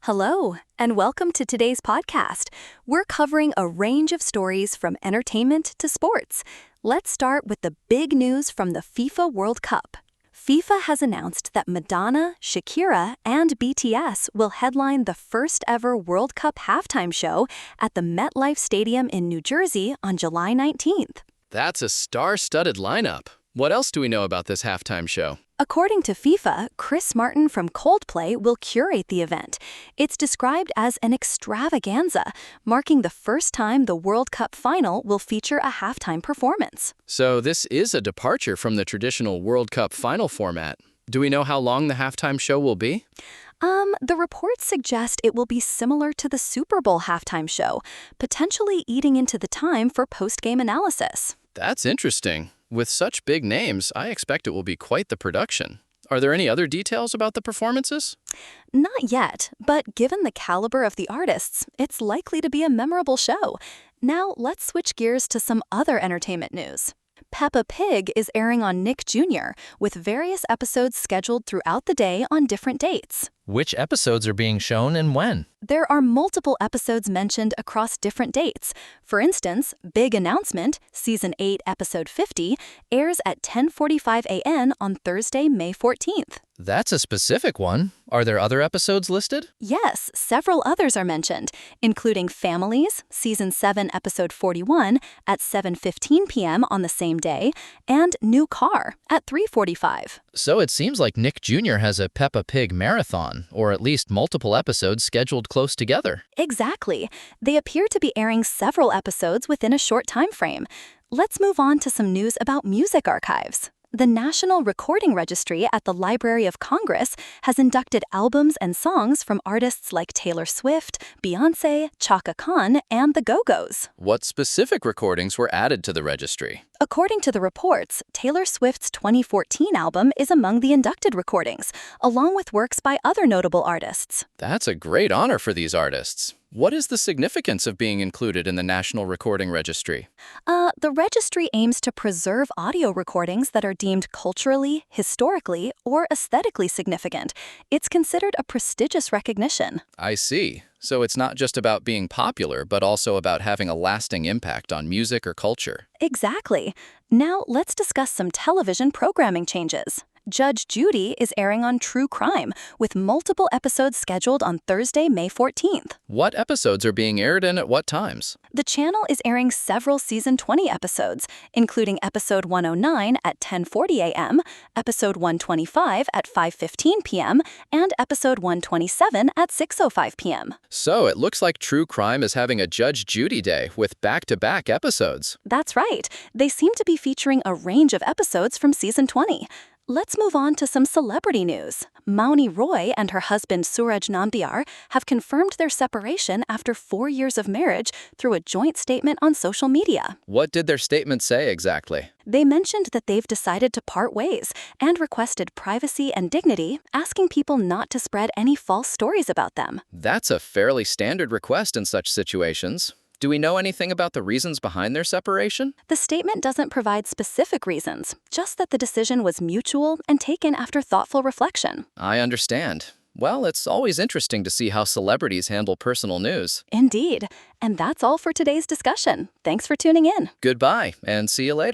Hello, and welcome to today's podcast. We're covering a range of stories from entertainment to sports. Let's start with the big news from the FIFA World Cup. FIFA has announced that Madonna, Shakira, and BTS will headline the first ever World Cup halftime show at the MetLife Stadium in New Jersey on July 19th. That's a star-studded lineup. What else do we know about this halftime show? According to FIFA, Chris Martin from Coldplay will curate the event. It's described as an extravaganza, marking the first time the World Cup final will feature a halftime performance. So this is a departure from the traditional World Cup final format. Do we know how long the halftime show will be? The reports suggest it will be similar to the Super Bowl halftime show, potentially eating into the time for post-game analysis. That's interesting. With such big names, I expect it will be quite the production. Are there any other details about the performances? Not yet, but given the caliber of the artists, it's likely to be a memorable show. Now, let's switch gears to some other entertainment news. Peppa Pig is airing on Nick Jr., with various episodes scheduled throughout the day on different dates. Which episodes are being shown and when? There are multiple episodes mentioned across different dates. For instance, Big Announcement, Season 8, Episode 50, airs at 10:45 a.m. on Thursday, May 14th. That's a specific one. Are there other episodes listed? Yes, several others are mentioned, including Families, Season 7, Episode 41, at 7:15 p.m. on the same day, and New Car, at 3:45. So it seems like Nick Jr. has a Peppa Pig marathon, or at least multiple episodes scheduled close together. Exactly. They appear to be airing several episodes within a short time frame. Let's move on to some news about music archives. The National Recording Registry at the Library of Congress has inducted albums and songs from artists like Taylor Swift, Beyoncé, Chaka Khan, and the Go-Go's. What specific recordings were added to the registry? According to the reports, Taylor Swift's 2014 album is among the inducted recordings, along with works by other notable artists. That's a great honor for these artists. What is the significance of being included in the National Recording Registry? The registry aims to preserve audio recordings that are deemed culturally, historically, or aesthetically significant. It's considered a prestigious recognition. I see. So it's not just about being popular, but also about having a lasting impact on music or culture. Exactly. Now let's discuss some television programming changes. Judge Judy is airing on True Crime, with multiple episodes scheduled on Thursday, May 14th. What episodes are being aired and at what times? The channel is airing several Season 20 episodes, including Episode 109 at 10:40 a.m., Episode 125 at 5:15 p.m., and Episode 127 at 6:05 p.m. So it looks like True Crime is having a Judge Judy day with back-to-back episodes. That's right. They seem to be featuring a range of episodes from Season 20. Let's move on to some celebrity news. Mauni Roy and her husband Suraj Nambiar have confirmed their separation after 4 years of marriage through a joint statement on social media. What did their statement say exactly? They mentioned that they've decided to part ways and requested privacy and dignity, asking people not to spread any false stories about them. That's a fairly standard request in such situations. Do we know anything about the reasons behind their separation? The statement doesn't provide specific reasons, just that the decision was mutual and taken after thoughtful reflection. I understand. Well, it's always interesting to see how celebrities handle personal news. Indeed. And that's all for today's discussion. Thanks for tuning in. Goodbye, and see you later.